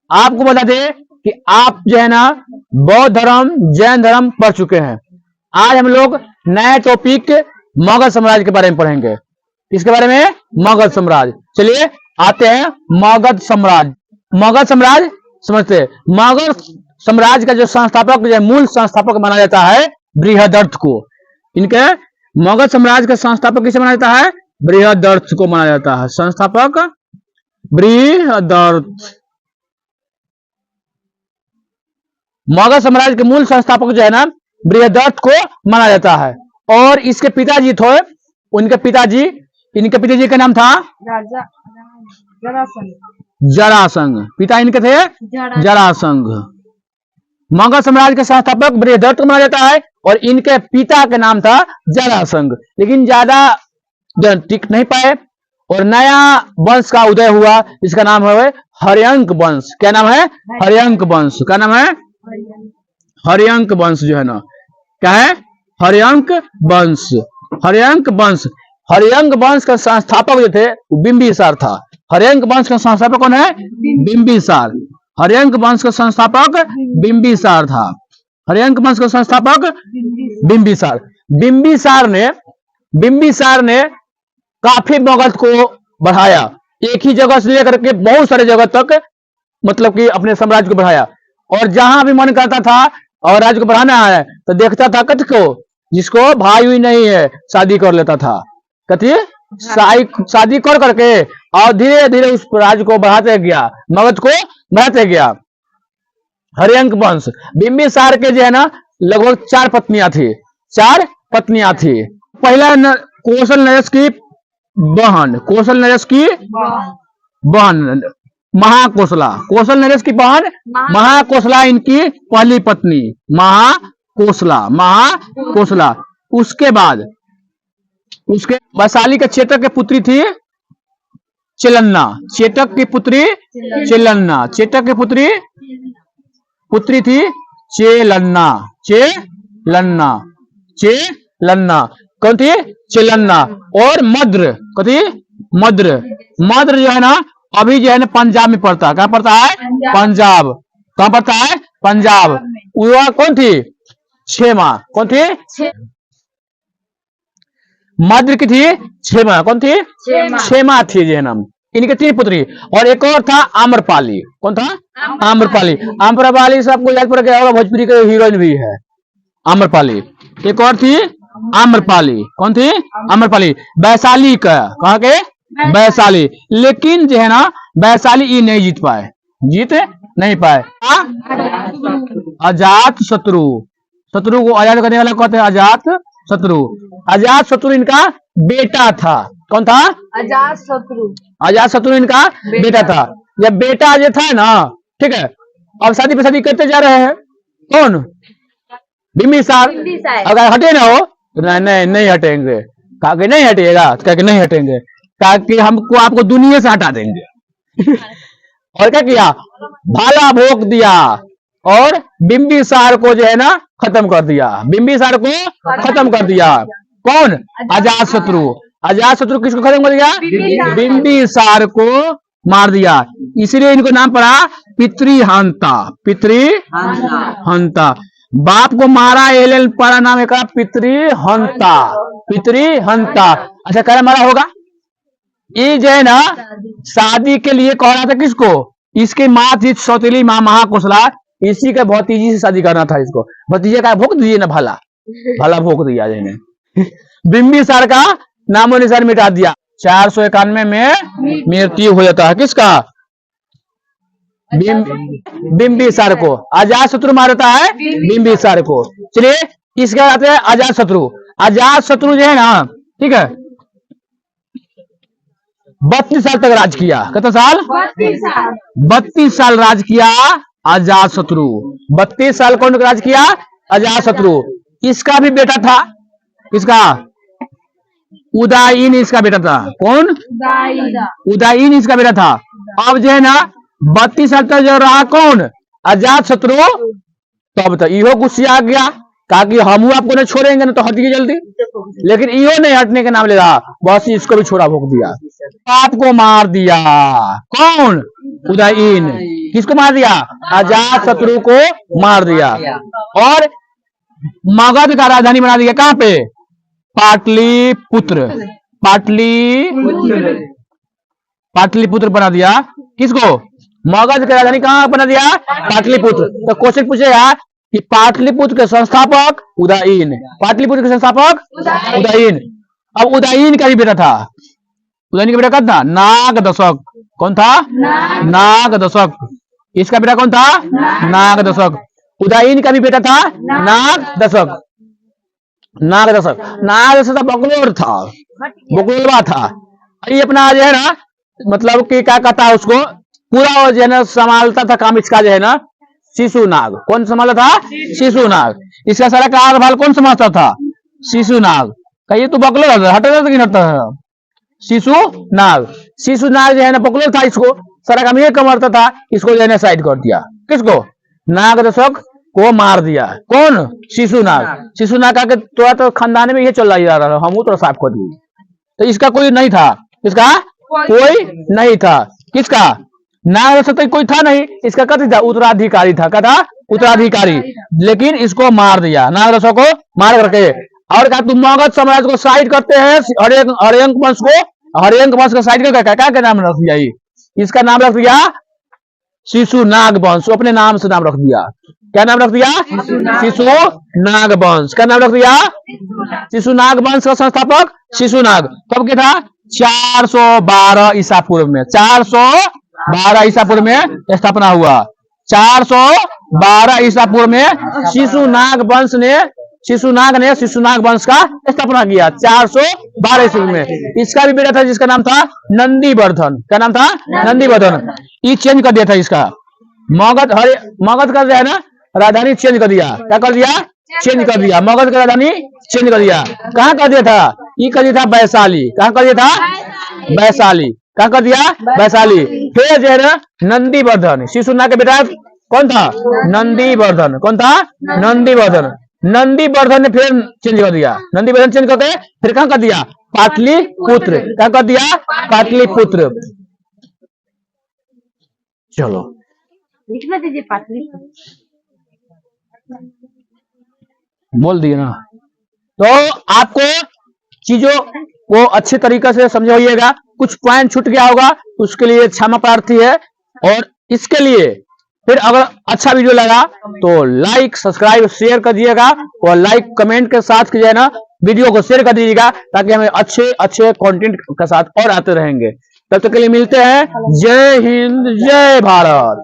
आपको बता दें कि आप जो है ना बौद्ध धर्म जैन धर्म पढ़ चुके हैं। आज हम लोग नए टॉपिक मुगल साम्राज्य के बारे में पढ़ेंगे। इसके बारे में मुगल साम्राज्य। चलिए आते हैं मगध साम्राज्य। मगध साम्राज्य समझते हैं। मगध साम्राज्य का जो संस्थापक जो मूल संस्थापक माना जाता है बृहदर्थ को। इनके मगध साम्राज्य का संस्थापक किसे माना जाता है? बृहदर्थ को माना जाता है। संस्थापक बृहदर्थ। मगध साम्राज्य के मूल संस्थापक जो है ना बृहदर्थ को माना जाता है। और इसके पिताजी थे, इनके पिताजी का नाम था जरासंध। पिता इनके थे जरासंध। मगध साम्राज्य के संस्थापक बृहदर्थ को माना जाता है और इनके पिता का नाम था जरासंध। लेकिन ज्यादा टिक नहीं पाए और नया वंश का उदय हुआ। इसका नाम है हर्यंक वंश। क्या नाम है? हर्यंक वंश। क्या नाम है? हर्यंक वंश जो है ना, क्या है? हर्यंक वंश। हर्यंक वंश। हर्यंक वंश का संस्थापक जो थे वो बिंबिसार था। हर्यंक वंश का संस्थापक कौन है? बिंबिसार। हर्यंक वंश का संस्थापक बिंबिसार था। हर्यंक वंश का संस्थापक बिंबिसार। बिंबिसार ने काफी मगध को बढ़ाया। एक ही जगह से लेकर के बहुत सारे जगह तक मतलब कि अपने साम्राज्य को बढ़ाया। और जहां भी मन करता था और राज्य को बढ़ाना है तो देखता था कथ को जिसको भाई हुई नहीं है शादी कर लेता था। कथी? शादी कर करके और धीरे धीरे उस राज्य को बढ़ाते गया, मगध को बढ़ाते गया। हर्यंक वंश। बिंबिसार के जो है ना लगभग 4 पत्नियां थी। 4 पत्नियां थी। पहला कौशल नरेश की बहन। कौशल नरेश की बहन महाकोसला। कौशल नरेश की बहन महाकोसला इनकी पहली पत्नी। महाकोसला। उसके बाद उसके वैशाली के चेतक की पुत्री थी चिलन्ना। चेतक की पुत्री चिलन्ना। चेतक की पुत्री थी चेलन्ना। चेलन्ना कौन थी? चिलन्ना। और मद्र कथी? मद्र जो है ना अभी जो है ना पंजाब में पड़ता है। कहां पड़ता है? पंजाब। कहां पड़ता है? पंजाब। वह कौन थी? क्षेमा। कौन थी? मद्र की थी क्षेमा। कौन थी? क्षेमा थी जो है नाम। इनके 3 पुत्री। और एक और था आम्रपाली। कौन था? आम्रपाली। आम्रपाली सबको याद पड़ गया होगा, भोजपुरी के हीरोइन भी है आम्रपाली। एक और थी आम्रपाली। कौन थी? आम्रपाली। वैशाली का। कहां के? वैशाली। लेकिन जो है ना वैशाली ये नहीं जीत पाए। जीत नहीं पाए। अजात शत्रु। शत्रु को आजाद करने वाला कहते हैं अजात शत्रु। अजात शत्रु इनका बेटा था। कौन था? अजात शत्रु। अजात शत्रु इनका बेटा था। जब बेटा जो था ना, ठीक है, अब शादी पे शादी करते जा रहे हैं। कौन? बिंबिसार। अगर हटे ना हो नहीं हटेंगे। कहा कि नहीं हटेगा, कहा कि नहीं हटेंगे, ताकि हमको आपको दुनिया से हटा देंगे। और क्या किया? भाला भोग दिया और बिंबिसार को जो है ना खत्म कर दिया। बिंबिसार को खत्म कर दिया। कौन? अजात शत्रु। अजात शत्रु किसको खत्म कर दिया? बिंबिसार को मार दिया। इसलिए इनको नाम पड़ा पितृहंता। पितृहंता। बाप को मारा एल पड़ा नाम एक पितृहंता। पितृहंता। अच्छा क्या मारा होगा? ये जो है ना शादी के लिए कह रहा था किसको? इसकी माँ थी सौतेली माँ महाकोसला। इसी के भतीजी से शादी करना था इसको। भतीजे का भोग दिए ना, भला भोग दिया जिन्हें। बिंबिसार का नामो निशान मिटा दिया। 491 में मृत्यु हो जाता है। किसका? बिंबिसार को। अजात शत्रु मारता है बिंबिसार को। चलिए इसके बाद आते हैं अजात शत्रु। अजात शत्रु जो है ना, ठीक है, 32 साल तक राज किया। कितना साल? 32 साल राज किया अजात शत्रु। 32 साल कौन राज किया? अजात शत्रु। इसका भी बेटा था। किसका? उदयन इसका बेटा था। कौन? उदयन इसका बेटा था। अब जो है ना 32 साल तक जो रहा कौन? अजात शत्रु। तब तक इहो गुस्सा आ गया, कहा कि हम आपको नहीं छोड़ेंगे ना तो हटिए जल्दी। लेकिन इहो नहीं हटने के नाम ले रहा, बस इसको भी छोड़ा भोग दिया। आपको मार दिया। कौन? उदयन। किसको मार दिया? अजात शत्रु को मार दिया। और मगध का राजधानी बना दिया कहां पे? पाटलिपुत्र। पाटलिपुत्र बना दिया। किसको? मगध की राजधानी कहां बना दिया? पाटलिपुत्र। तो क्वेश्चन पूछेगा कि पाटलिपुत्र के संस्थापक उदयन। पाटलिपुत्र के संस्थापक उदयन। अब उदयन का भी बेटा था। उदयन का बेटा कौन था? नागदशक। कौन था? नागदशक। इसका बेटा कौन था? नागदशक। उदयन का भी बेटा था नागदशक। नागदशक बकलोर था, बकलोरवा था। ये अपना जो है ना, मतलब कि क्या कहता है उसको, पूरा जो है ना संभालता था काम इसका जो है ना शिशुनाग। कौन संभालता था? शिशुनाग। इसका सारा कार्यभार कौन संभालता था? शिशुनाग। कहिए तो बकलोर हटता था कि हटता था? शिशुनाग। शिशुनाग जो है ना बकलोर था, इसको सारा काम ये कमरता था, इसको जो है ना साइड कर दिया। किसको? नागदशक को मार दिया। कौन? शिशुनाग। शिशुनाग का थोड़ा तो खानदान में ये चल रहा, हम तो साफ कर दिए। तो इसका कोई नहीं था। इसका कोई नहीं था। किसका? नागदशक कोई था नहीं। इसका क्या था? उत्तराधिकारी था। क्या था? उत्तराधिकारी। लेकिन इसको मार दिया, नागदशक को मार करके। और कहा तुम मगध साम्राज्य को साइड करते हैं, हर्यंक वंश को, हर्यंक वंश का साइड करके क्या नाम रख दिया? इसका नाम रख दिया शिशुनाग वंश। अपने नाम से नाम रख दिया। क्या नाम रख दिया? शिशुनाग वंश। क्या नाम रख दिया? शिशुनाग वंश का संस्थापक शिशुनाग। कब के था? 412 ईसा पूर्व में। 412 ईसा पूर्व में स्थापना हुआ। 412 ईसा पूर्व में शिशुनाग वंश ने शिशुनाग वंश का स्थापना किया 412 ईस्वी में। इसका भी बेटा था जिसका नाम था नंदीवर्धन। क्या नाम था? नंदीवर्धन। ये चेंज कर दिया था इसका। मगध का जो है ना राजधानी चेंज कर दिया। क्या कर दिया? चेंज कर दिया। मगध का राजधानी चेंज कर दिया। कहाँ कर दिया था? ये कर दिया था वैशाली। कहाँ कर दिया था? वैशाली। कहाँ कर दिया? वैशाली। फिर जो है ना नंदीवर्धन, शिशुनाग के बेटा कौन था? नंदीवर्धन। कौन था? नंदीवर्धन। नंदीवर्धन ने फिर चेंज कर दिया। नंदीवर्धन चेंज करके फिर कहां कर दिया? पाटलिपुत्र। क्या कर दिया? पाटलिपुत्र। चलो लिखना दीजिए पाटलिपुत्र। बोल दिए ना। तो आपको चीजों को अच्छे तरीके से समझाइएगा। कुछ पॉइंट छूट गया होगा, उसके लिए क्षमा प्रार्थी है। और इसके लिए फिर अगर अच्छा वीडियो लगा तो लाइक, सब्सक्राइब, शेयर कर दीजिएगा। और लाइक कमेंट के साथ जो है ना वीडियो को शेयर कर दीजिएगा, ताकि हमें अच्छे कंटेंट के साथ और आते रहेंगे। तब तक के लिए मिलते हैं। जय हिंद, जय भारत।